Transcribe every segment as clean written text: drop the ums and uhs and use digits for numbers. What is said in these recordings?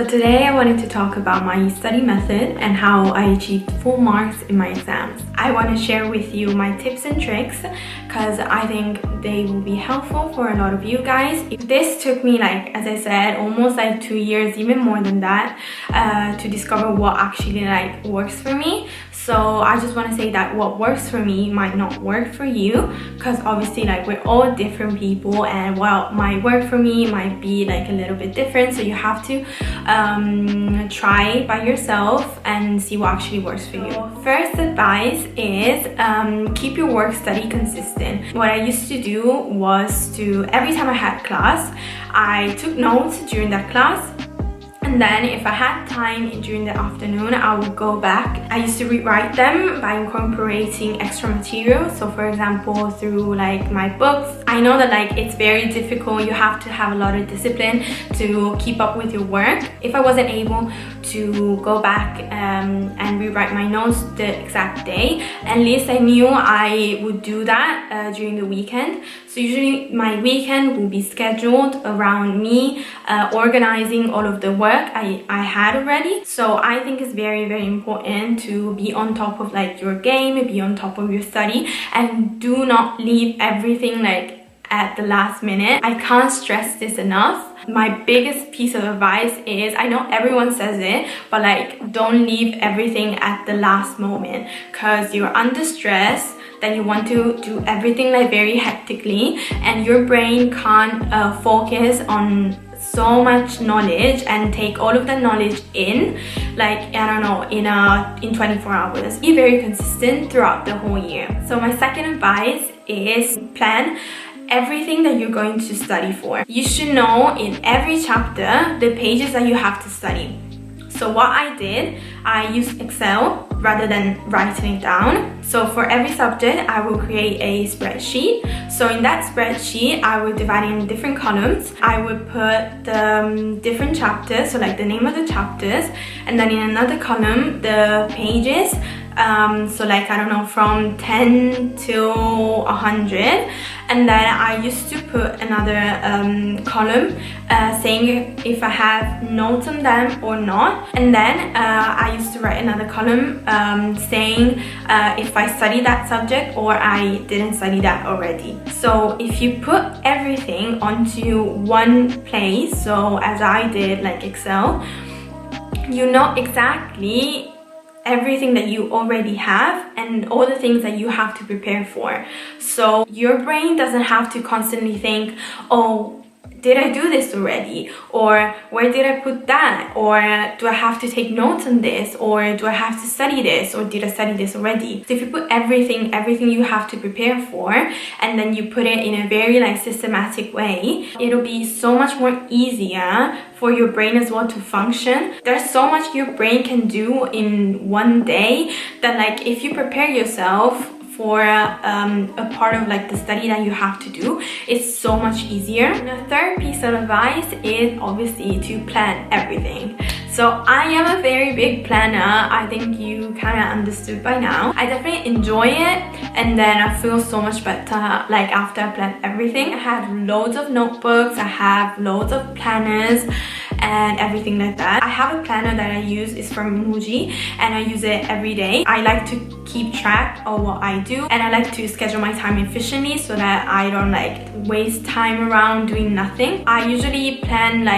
So today I wanted to talk about my study method and how I achieved full marks in my exams. I want to share with you my tips and tricks because I think they will be helpful for a lot of you guys. This took me, like, as I said, almost like 2 years, even more than that, to discover what actually works for me. So I just want to say that what works for me might not work for you, because obviously we're all different people, and what might work for me might be a little bit different. So you have to try by yourself and see what actually works for you. First advice is keep your work study consistent. What I used to do was to, every time I had class, I took notes during that class. And then if I had time during the afternoon, I would go back. I used to rewrite them by incorporating extra material. So for example, through my books. I know that it's very difficult. You have to have a lot of discipline to keep up with your work. If I wasn't able to go back and rewrite my notes the exact day, at least I knew I would do that during the weekend. So usually my weekend will be scheduled around me organizing all of the work I had already. So I think it's very, very important to be on top of your game, be on top of your study, and do not leave everything at the last minute. I can't stress this enough. My biggest piece of advice is, I know everyone says it, but don't leave everything at the last moment, because you're under stress. Then you want to do everything very hectically, and your brain can't focus on so much knowledge and take all of that knowledge in in 24 hours. Be very consistent throughout the whole year. So my second advice is plan everything that you're going to study for. You should know in every chapter the pages that you have to study. So what I did, I used Excel rather than writing it down. So for every subject, I will create a spreadsheet. So in that spreadsheet, I would divide it in different columns. I would put the different chapters, so the name of the chapters, and then in another column, the pages. So I don't know, from 10 to 100. And then I used to put another column saying if I have notes on them or not. And then I used to write another column saying if I studied that subject or I didn't study that already. So if you put everything onto one place, so as I did, Excel, you know exactly everything that you already have and all the things that you have to prepare for. So your brain doesn't have to constantly think, oh, did I do this already? Or where did I put that? Or do I have to take notes on this? Or do I have to study this? Or did I study this already? So if you put everything you have to prepare for, and then you put it in a very systematic way, it'll be so much more easier for your brain as well to function. There's so much your brain can do in one day that if you prepare yourself for a part of the study that you have to do, it's so much easier. And the third piece of advice is obviously to plan everything. So I am a very big planner. I think you kind of understood by now. I definitely enjoy it, and then I feel so much better after I plan everything. I have loads of notebooks, I have loads of planners and everything like that. I have a planner that I use, is from Muji, and I use it every day. I like to keep track of what I do, and I like to schedule my time efficiently so that I don't waste time around doing nothing. I usually plan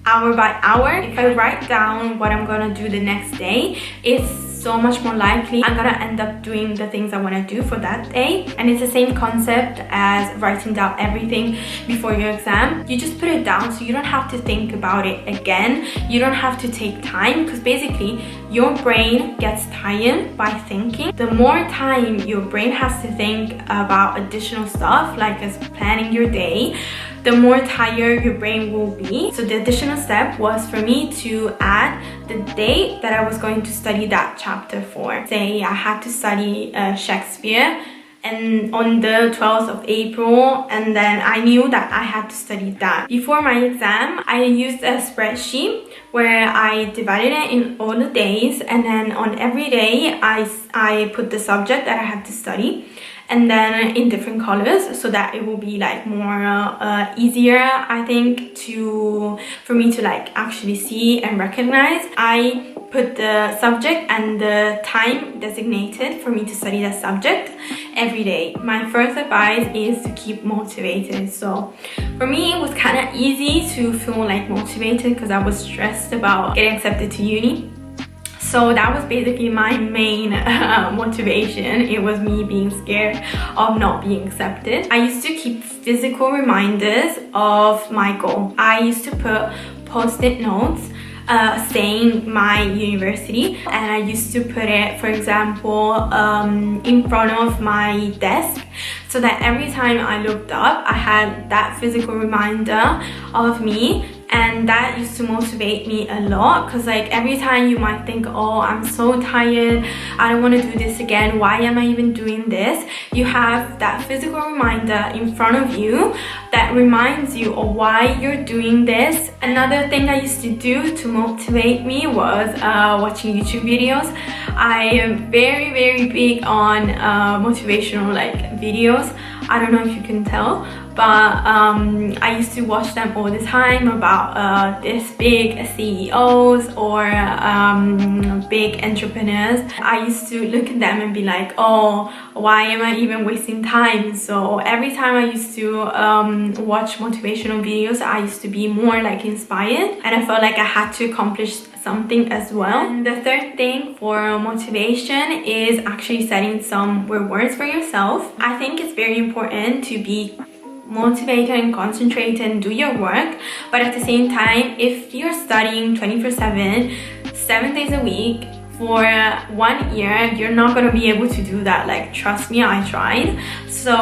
hour by hour. If I write down what I'm gonna do the next day, it's so much more likely I'm gonna end up doing the things I want to do for that day. And it's the same concept as writing down everything before your exam. You just put it down so you don't have to think about it again. You don't have to take time, because basically your brain gets tired by thinking. The more time your brain has to think about additional stuff as planning your day, the more tired your brain will be. So the additional step was for me to add the date that I was going to study that chapter for. Say I had to study Shakespeare and on the 12th of April, and then I knew that I had to study that. Before my exam, I used a spreadsheet where I divided it in all the days, and then on every day I put the subject that I had to study. and then in different colors, so that it will be like more easier, I think, for me to like actually see and recognize. I put the subject and the time designated for me to study that subject every day. My first advice is to keep motivated. So for me, it was kind of easy to feel like motivated because I was stressed about getting accepted to uni. So that was basically my main motivation. It was me being scared of not being accepted. I used to keep physical reminders of my goal. I used to put post-it notes saying my university, and I used to put it, for example, in front of my desk, so that every time I looked up I had that physical reminder of me. And that used to motivate me a lot, because like every time you might think, oh, I'm so tired, I don't want to do this again, why am I even doing this? You have that physical reminder in front of you that reminds you of why you're doing this. Another thing I used to do to motivate me was watching YouTube videos. I am very, very big on motivational like videos. I don't know if you can tell, but I used to watch them all the time about this big CEOs or big entrepreneurs. I used to look at them and be like, oh, why am I even wasting time? So every time I used to watch motivational videos, I used to be more like inspired, and I felt like I had to accomplish something as well. And the third thing for motivation is actually setting some rewards for yourself. I think it's very important to be motivated and concentrate and do your work, but at the same time, if you're studying 24/7 7 days a week for 1 year, you're not going to be able to do that. Like, trust me, I tried. So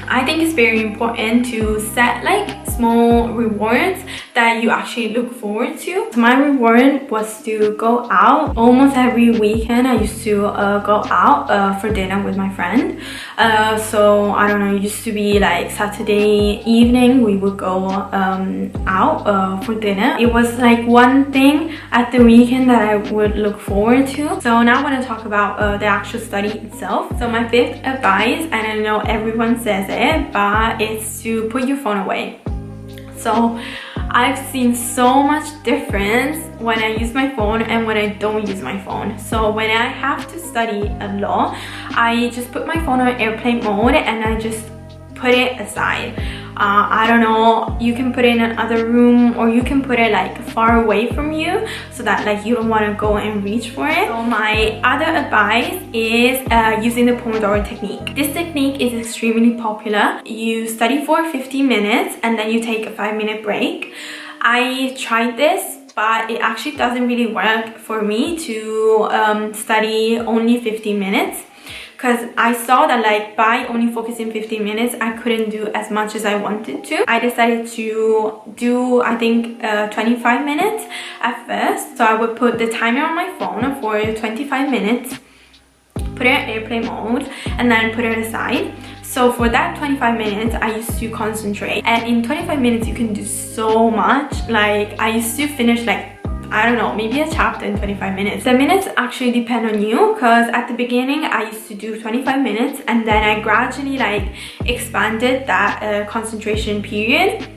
I think it's very important to set like small rewards that you actually look forward to. So my reward was to go out. Almost every weekend I used to go out for dinner with my friend. So I don't know, it used to be like Saturday evening we would go out for dinner. It was like one thing at the weekend that I would look forward to. So now I want to talk about the actual study itself. So my fifth advice, and I know everyone says it, but it's to put your phone away. So I've seen so much difference when I use my phone and when I don't use my phone. So when I have to study a lot, I just put my phone on airplane mode and I just put it aside. I don't know, you can put it in another room, or you can put it like far away from you so that like you don't want to go and reach for it. So my other advice is using the Pomodoro Technique. This technique is extremely popular. You study for 15 minutes and then you take a 5-minute break. I tried this, but it actually doesn't really work for me to study only 15 minutes. Because I saw that like by only focusing 15 minutes, I couldn't do as much as I wanted to. I decided to do, I think, 25 minutes at first. So I would put the timer on my phone for 25 minutes, put it in airplane mode, and then put it aside. So for that 25 minutes, I used to concentrate. And in 25 minutes, you can do so much. Like, I used to finish like, I don't know, maybe a chapter in 25 minutes. The minutes actually depend on you, because at the beginning I used to do 25 minutes and then I gradually like expanded that concentration period.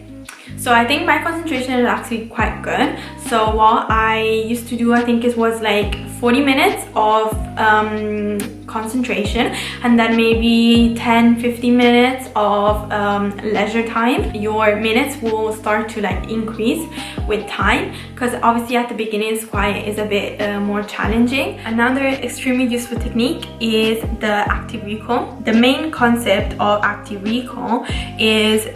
So I think my concentration is actually quite good. So what I used to do, I think it was like 40 minutes of concentration, and then maybe 10-15 minutes of leisure time. Your minutes will start to like increase with time, because obviously at the beginning is a bit more challenging. Another extremely useful technique is the active recall. The main concept of active recall is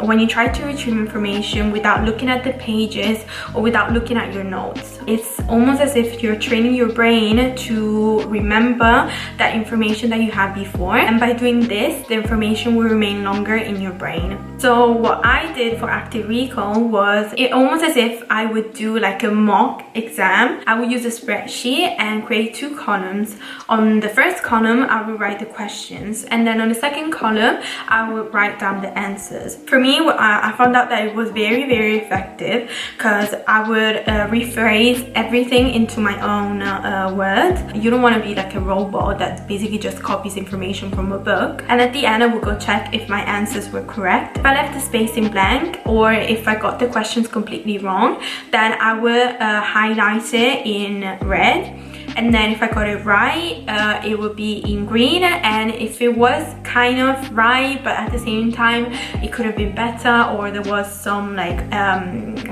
when you try to retrieve information without looking at the pages or without looking at your notes. It's almost as if you're training your brain to remember that information that you had before, and by doing this, the information will remain longer in your brain. So what I did for active recall was it almost as if I would do like a mock exam. I would use a spreadsheet and create 2 columns. On the first column, I would write the questions, and then on the second column, I would write down the answers. For me, I found out that it was very, very effective because I would rephrase everything into my own words. You don't want to be like a robot that basically just copies information from a book. And at the end, I would go check if my answers were correct. If I left the spacing blank, or if I got the questions completely wrong, then I would highlight it in red. And then if I got it right, it would be in green. And if it was kind of right, but at the same time it could have been better, or there was some like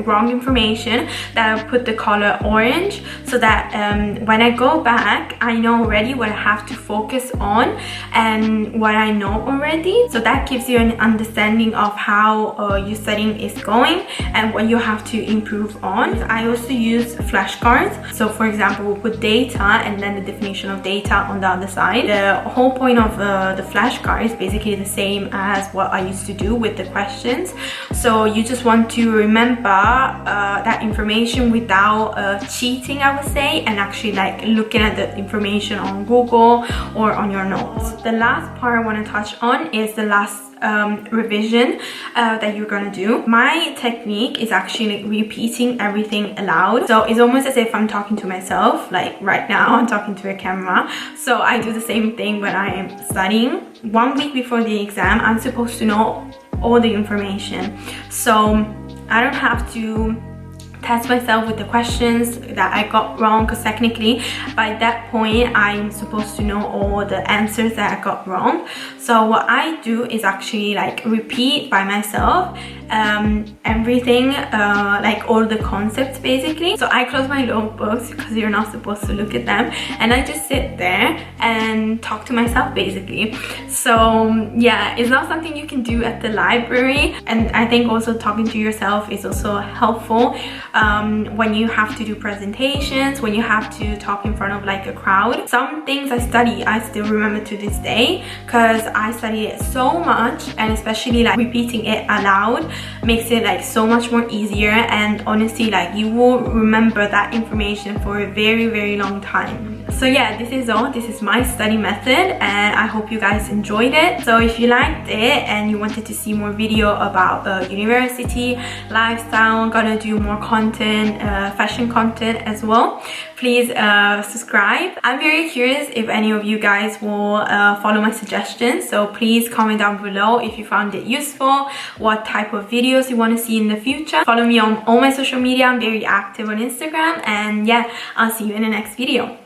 wrong information, that I would put the color orange, so that when I go back, I know already what I have to focus on and what I know already. So that gives you an understanding of how your studying is going and what you have to improve on. I also use flashcards. So for example, we'll put data and then the definition of data on the other side. The whole point of the flashcard is basically the same as what I used to do with the questions. So you just want to remember that information without cheating, I would say, and actually like looking at the information on Google or on your notes. The last part I want to touch on is the last revision that you're gonna do. My technique is actually like repeating everything aloud. So it's almost as if I'm talking to myself, like right now I'm talking to a camera. So I do the same thing when I am studying. 1 week before the exam, I'm supposed to know all the information. So I don't have to test myself with the questions that I got wrong, because technically by that point I'm supposed to know all the answers that I got wrong. So what I do is actually like repeat by myself everything, like all the concepts basically. So I close my notebooks because you're not supposed to look at them, and I just sit there and talk to myself basically. So yeah, it's not something you can do at the library, and I think also talking to yourself is also helpful when you have to do presentations, when you have to talk in front of like a crowd. Some things I study, I still remember to this day because I studied it so much, and especially like repeating it aloud makes it like so much more easier, and honestly like you will remember that information for a very, very long time. So yeah, this is all. This is my study method, and I hope you guys enjoyed it. So if you liked it and you wanted to see more video about university lifestyle, gonna do more content, fashion content as well, please subscribe. I'm very curious if any of you guys will follow my suggestions, so please comment down below if you found it useful, what type of videos you want to see in the future. Follow me on all my social media. I'm very active on Instagram, and yeah, I'll see you in the next video.